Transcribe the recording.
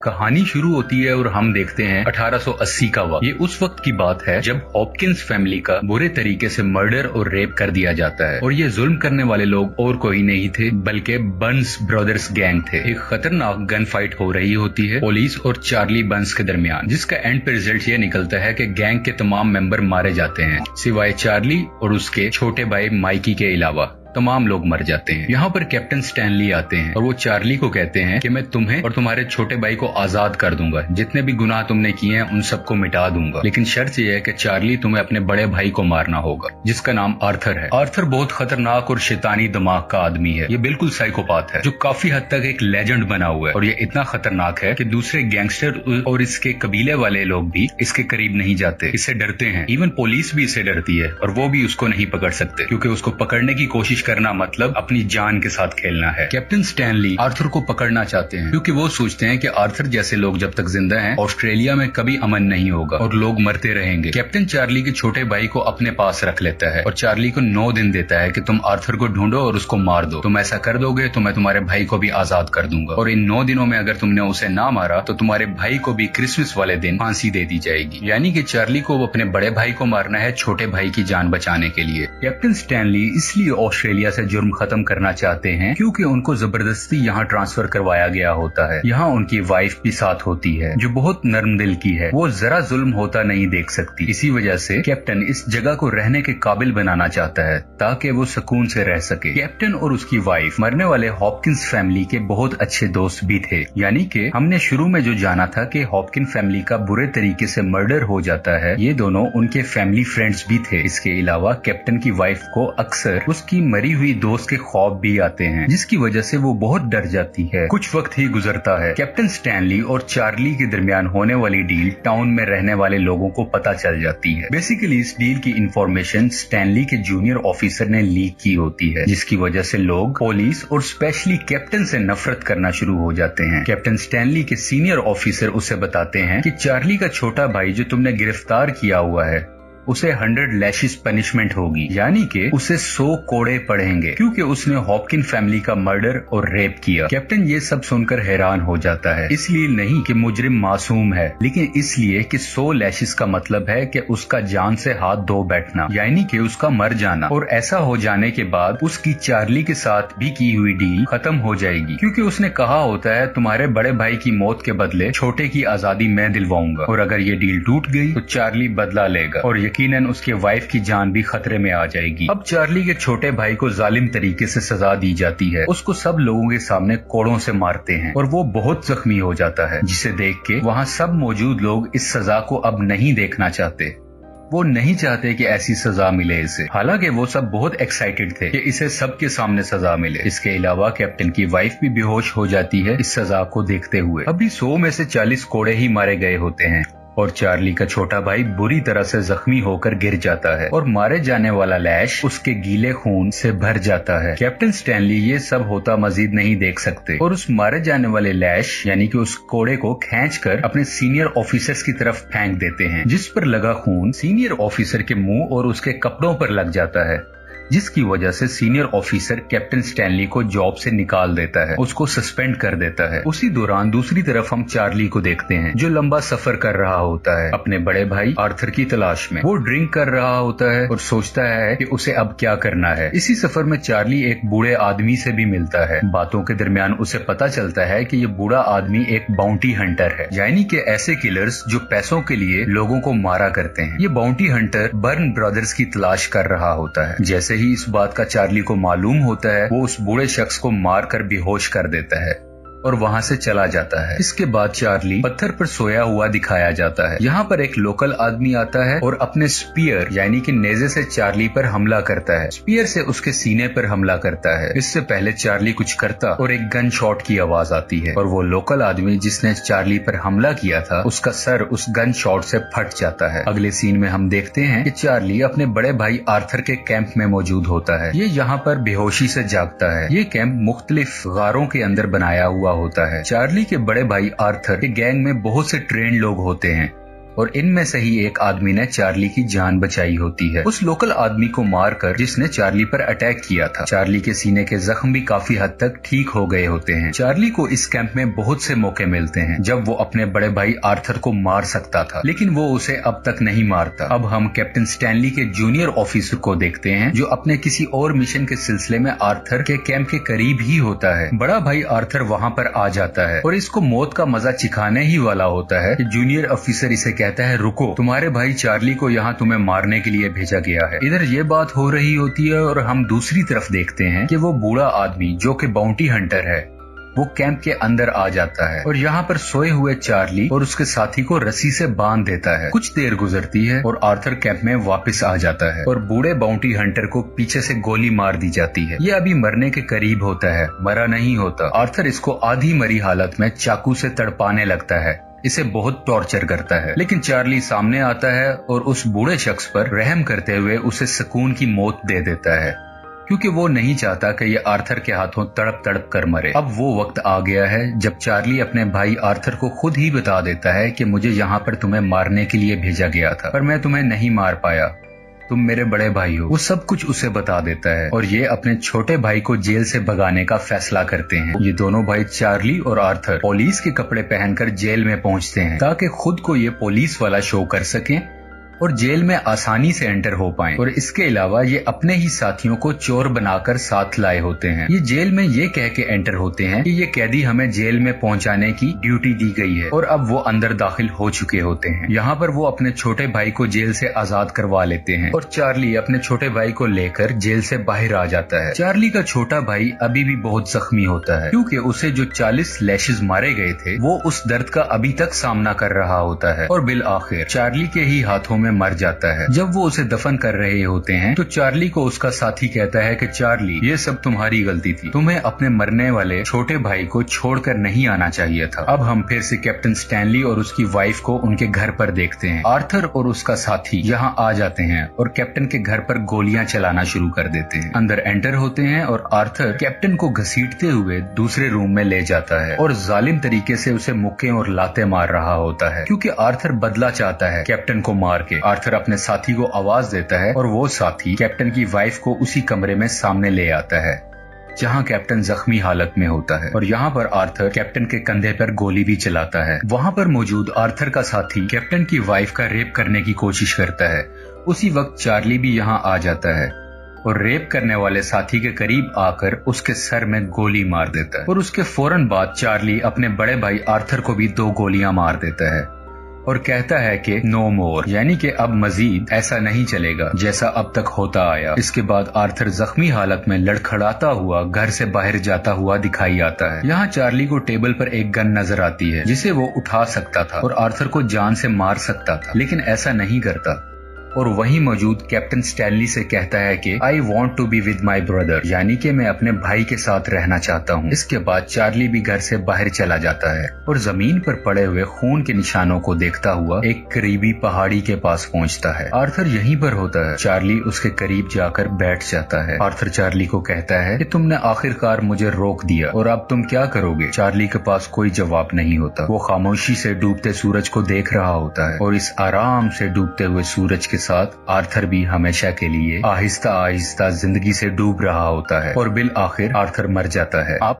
कहानी शुरू होती है और हम देखते हैं 1880 का वक्त। ये उस वक्त की बात है जब हॉपकिंस फैमिली का बुरे तरीके से मर्डर और रेप कर दिया जाता है और ये जुल्म करने वाले लोग और कोई नहीं थे बल्कि बर्न्स ब्रदर्स गैंग थे। एक खतरनाक गन फाइट हो रही होती है पुलिस और चार्ली बर्न्स के दरमियान, जिसका एंड पे रिजल्ट ये निकलता है कि गैंग के तमाम मेंबर मारे जाते हैं सिवाय चार्ली और उसके छोटे भाई माइकी के अलावा। तमाम लोग मर जाते हैं। यहाँ पर कैप्टन स्टैनली आते हैं और वो चार्ली को कहते हैं कि मैं तुम्हें और तुम्हारे छोटे भाई को आजाद कर दूंगा, जितने भी गुनाह तुमने किए हैं उन सबको मिटा दूंगा, लेकिन शर्त यह है कि चार्ली तुम्हें अपने बड़े भाई को मारना होगा जिसका नाम आर्थर है। आर्थर बहुत खतरनाक और शैतानी दिमाग का आदमी है। ये बिल्कुल साइकोपाथ है जो काफी हद तक एक लेजेंड बना हुआ है और ये इतना खतरनाक है कि दूसरे गैंगस्टर और इसके कबीले वाले लोग भी इसके करीब नहीं जाते, इससे डरते हैं। इवन पुलिस भी इससे डरती है और वो भी उसको नहीं पकड़ सकते क्योंकि उसको पकड़ने की कोशिश करना मतलब अपनी जान के साथ खेलना है। कैप्टन स्टैनली आर्थर को पकड़ना चाहते हैं क्योंकि वो सोचते हैं कि आर्थर जैसे लोग जब तक जिंदा हैं ऑस्ट्रेलिया में कभी अमन नहीं होगा और लोग मरते रहेंगे। कैप्टन चार्ली के छोटे भाई को अपने पास रख लेता है और चार्ली को 9 दिन देता है कि तुम आर्थर को ढूंढो और उसको मार दो। तुम ऐसा कर दोगे तो मैं तुम्हारे भाई को भी आजाद कर दूंगा और इन 9 दिनों में अगर तुमने उसे ना मारा तो तुम्हारे भाई को भी क्रिसमस वाले दिन फांसी दे दी जाएगी। यानी कि चार्ली को अपने बड़े भाई को मारना है छोटे भाई की जान बचाने के लिए। कैप्टन स्टैनली इसलिए ऑस्ट्रेलिया से जुर्म खत्म करना चाहते हैं क्योंकि उनको जबरदस्ती यहाँ ट्रांसफर करवाया गया होता है। यहाँ उनकी वाइफ भी साथ होती है जो बहुत नर्म दिल की है, वो जरा जुल्म होता नहीं देख सकती। इसी वजह से कैप्टन इस जगह को रहने के काबिल बनाना चाहता है ताकि वो सुकून से रह सके। कैप्टन और उसकी वाइफ मरने वाले हॉपकिंस फैमिली के बहुत अच्छे दोस्त भी थे। यानी कि हमने शुरू में जो जाना था कि हॉपकिन फैमिली का बुरे तरीके से मर्डर हो जाता है, ये दोनों उनके फैमिली फ्रेंड्स भी थे। इसके अलावा कैप्टन की वाइफ को अक्सर उसकी मरी हुई दोस्त के खौफ भी आते हैं जिसकी वजह से वो बहुत डर जाती है। कुछ वक्त ही गुजरता है, कैप्टन स्टैनली और चार्ली के दरमियान होने वाली डील टाउन में रहने वाले लोगों को पता चल जाती है। बेसिकली इस डील की इंफॉर्मेशन स्टैनली के जूनियर ऑफिसर ने लीक की होती है जिसकी वजह से लोग पुलिस और स्पेशली कैप्टन से नफरत करना शुरू हो जाते हैं। कैप्टन स्टैनली के सीनियर ऑफिसर उसे बताते हैं कि चार्ली का छोटा भाई जो तुमने गिरफ्तार किया हुआ है उसे 100 लैशेस पनिशमेंट होगी, यानी कि उसे 100 कोड़े पड़ेंगे क्योंकि उसने हॉपकिन फैमिली का मर्डर और रेप किया। कैप्टन ये सब सुनकर हैरान हो जाता है, इसलिए नहीं कि मुजरिम मासूम है लेकिन इसलिए कि 100 लैशेस का मतलब है कि उसका जान से हाथ धो बैठना, यानी कि उसका मर जाना। और ऐसा हो जाने के बाद उसकी चार्ली के साथ भी की हुई डील खत्म हो जाएगी क्योंकि उसने कहा होता है तुम्हारे बड़े भाई की मौत के बदले छोटे की आजादी मैं दिलवाऊंगा और अगर ये डील टूट गई तो चार्ली बदला लेगा और यकीनन उसके वाइफ की जान भी खतरे में आ जाएगी। अब चार्ली के छोटे भाई को जालिम तरीके से सजा दी जाती है, उसको सब लोगों के सामने कोड़ों से मारते हैं और वो बहुत जख्मी हो जाता है, जिसे देख के वहाँ सब मौजूद लोग इस सजा को अब नहीं देखना चाहते। वो नहीं चाहते कि ऐसी सजा मिले इसे, हालांकि वो सब बहुत एक्साइटेड थे कि इसे सबके सामने सजा मिले। इसके अलावा कैप्टन की वाइफ भी बेहोश हो जाती है इस सजा को देखते हुए। अभी 100 में से 40 कोड़े ही मारे गए होते हैं और चार्ली का छोटा भाई बुरी तरह से जख्मी होकर गिर जाता है और मारे जाने वाला लैश उसके गीले खून से भर जाता है। कैप्टन स्टैनली ये सब होता मजीद नहीं देख सकते और उस मारे जाने वाले लैश यानी कि उस कोड़े को खींचकर अपने सीनियर ऑफिसर्स की तरफ फेंक देते हैं, जिस पर लगा खून सीनियर ऑफिसर के मुंह और उसके कपड़ों पर लग जाता है, जिसकी वजह से सीनियर ऑफिसर कैप्टन स्टैनली को जॉब से निकाल देता है, उसको सस्पेंड कर देता है। उसी दौरान दूसरी तरफ हम चार्ली को देखते हैं जो लंबा सफर कर रहा होता है अपने बड़े भाई आर्थर की तलाश में। वो ड्रिंक कर रहा होता है और सोचता है कि उसे अब क्या करना है। इसी सफर में चार्ली एक बूढ़े आदमी से भी मिलता है। बातों के दरमियान उसे पता चलता है कि ये बूढ़ा आदमी एक बाउंटी हंटर है, यानी कि ऐसे किलर्स जो पैसों के लिए लोगों को मारा करते हैं। ये बाउंटी हंटर बर्न ब्रदर्स की तलाश कर रहा होता है। जैसे ही इस बात का चार्ली को मालूम होता है वो उस बूढ़े शख्स को मारकर बेहोश कर देता है और वहां से चला जाता है। इसके बाद चार्ली पत्थर पर सोया हुआ दिखाया जाता है। यहाँ पर एक लोकल आदमी आता है और अपने स्पीयर यानी कि नेजे से चार्ली पर हमला करता है। स्पीयर से उसके सीने पर हमला करता है। इससे पहले चार्ली कुछ करता और एक गन शॉट की आवाज आती है और वो लोकल आदमी जिसने चार्ली पर हमला किया था उसका सर उस गन शॉट से फट जाता है। अगले सीन में हम देखते हैं कि चार्ली अपने बड़े भाई आर्थर के कैंप में मौजूद होता है। ये यहाँ पर बेहोशी से जागता है। ये कैंप मुख्तलिफ गारों के अंदर बनाया हुआ होता है। चार्ली के बड़े भाई आर्थर के गैंग में बहुत से ट्रेंड लोग होते हैं और इनमें से ही एक आदमी ने चार्ली की जान बचाई होती है, उस लोकल आदमी को मारकर जिसने चार्ली पर अटैक किया था। चार्ली के सीने के जख्म भी काफी हद तक ठीक हो गए होते हैं। चार्ली को इस कैंप में बहुत से मौके मिलते हैं जब वो अपने बड़े भाई आर्थर को मार सकता था, लेकिन वो उसे अब तक नहीं मारता। अब हम कैप्टन स्टैनली के जूनियर ऑफिसर को देखते हैं जो अपने किसी और मिशन के सिलसिले में आर्थर के कैंप के करीब ही होता है। बड़ा भाई आर्थर वहाँ पर आ जाता है और इसको मौत का मजा चिखाने ही वाला होता है कि जूनियर ऑफिसर इसे कहता है, रुको, तुम्हारे भाई चार्ली को यहाँ तुम्हें मारने के लिए भेजा गया है। इधर ये बात हो रही होती है और हम दूसरी तरफ देखते हैं कि वो बूढ़ा आदमी जो कि बाउंटी हंटर है वो कैंप के अंदर आ जाता है और यहाँ पर सोए हुए चार्ली और उसके साथी को रस्सी से बांध देता है। कुछ देर गुजरती है और आर्थर कैंप में वापस आ जाता है और बूढ़े बाउंटी हंटर को पीछे से गोली मार दी जाती है। ये अभी मरने के करीब होता है, मरा नहीं होता। आर्थर इसको आधी मरी हालत में चाकू से तड़पाने लगता है, इसे बहुत टॉर्चर करता है, लेकिन चार्ली सामने आता है और उस बूढ़े शख्स पर रहम करते हुए उसे सुकून की मौत दे देता है, क्योंकि वो नहीं चाहता कि ये आर्थर के हाथों तड़प तड़प कर मरे। अब वो वक्त आ गया है जब चार्ली अपने भाई आर्थर को खुद ही बता देता है कि मुझे यहाँ पर तुम्हें मारने के लिए भेजा गया था, पर मैं तुम्हें नहीं मार पाया, तुम मेरे बड़े भाई हो। वो सब कुछ उसे बता देता है और ये अपने छोटे भाई को जेल से भगाने का फैसला करते हैं। ये दोनों भाई चार्ली और आर्थर पुलिस के कपड़े पहनकर जेल में पहुंचते हैं ताकि खुद को ये पुलिस वाला शो कर सकें और जेल में आसानी से एंटर हो पाएं। और इसके अलावा ये अपने ही साथियों को चोर बनाकर साथ लाए होते हैं। ये जेल में ये कह के एंटर होते हैं कि ये कैदी हमें जेल में पहुंचाने की ड्यूटी दी गई है और अब वो अंदर दाखिल हो चुके होते हैं। यहाँ पर वो अपने छोटे भाई को जेल से आजाद करवा लेते हैं और चार्ली अपने छोटे भाई को लेकर जेल से बाहर आ जाता है। चार्ली का छोटा भाई अभी भी बहुत जख्मी होता है क्योंकि उसे जो 40 लैशेस मारे गए थे वो उस दर्द का अभी तक सामना कर रहा होता है और बिल आखिर चार्ली के ही हाथों मर जाता है। जब वो उसे दफन कर रहे होते हैं तो चार्ली को उसका साथी कहता है कि चार्ली, ये सब तुम्हारी गलती थी, तुम्हें अपने मरने वाले छोटे भाई को छोड़कर नहीं आना चाहिए था। अब हम फिर से कैप्टन स्टैनली और उसकी वाइफ को उनके घर पर देखते हैं। आर्थर और उसका साथी यहाँ आ जाते हैं और कैप्टन के घर पर गोलियां चलाना शुरू कर देते हैं। अंदर एंटर होते हैं और आर्थर कैप्टन को घसीटते हुए दूसरे रूम में ले जाता है और जालिम तरीके से उसे मुक्के और लाते मार रहा होता है क्योंकि आर्थर बदला चाहता है कैप्टन को मार के। आर्थर अपने साथी को आवाज देता है और वो साथी कैप्टन की वाइफ को उसी कमरे में सामने ले आता है जहां कैप्टन जख्मी हालत में होता है और यहाँ पर आर्थर कैप्टन के कंधे पर गोली भी चलाता है। वहाँ पर मौजूद आर्थर का साथी कैप्टन की वाइफ का रेप करने की कोशिश करता है। उसी वक्त चार्ली भी यहाँ आ जाता है और रेप करने वाले साथी के करीब आकर उसके सर में गोली मार देता है और उसके फौरन बाद चार्ली अपने बड़े भाई आर्थर को भी 2 गोलियां मार देता है और कहता है कि नो मोर, यानी कि अब मजीद ऐसा नहीं चलेगा जैसा अब तक होता आया। इसके बाद आर्थर जख्मी हालत में लड़खड़ाता हुआ घर से बाहर जाता हुआ दिखाई आता है। यहाँ चार्ली को टेबल पर एक गन नजर आती है जिसे वो उठा सकता था और आर्थर को जान से मार सकता था, लेकिन ऐसा नहीं करता और वहीं मौजूद कैप्टन स्टैनली से कहता है कि I want to be with my brother, यानी कि मैं अपने भाई के साथ रहना चाहता हूँ। इसके बाद चार्ली भी घर से बाहर चला जाता है और जमीन पर पड़े हुए खून के निशानों को देखता हुआ एक करीबी पहाड़ी के पास पहुँचता है। आर्थर यहीं पर होता है। चार्ली उसके करीब जाकर बैठ जाता है। आर्थर चार्ली को कहता है कि तुमने आखिरकार मुझे रोक दिया और अब तुम क्या करोगे। चार्ली के पास कोई जवाब नहीं होता। वो खामोशी से डूबते सूरज को देख रहा होता है और इस आराम से डूबते हुए सूरज के साथ आर्थर भी हमेशा के लिए आहिस्ता आहिस्ता जिंदगी से डूब रहा होता है और बिल आखिर आर्थर मर जाता है। आप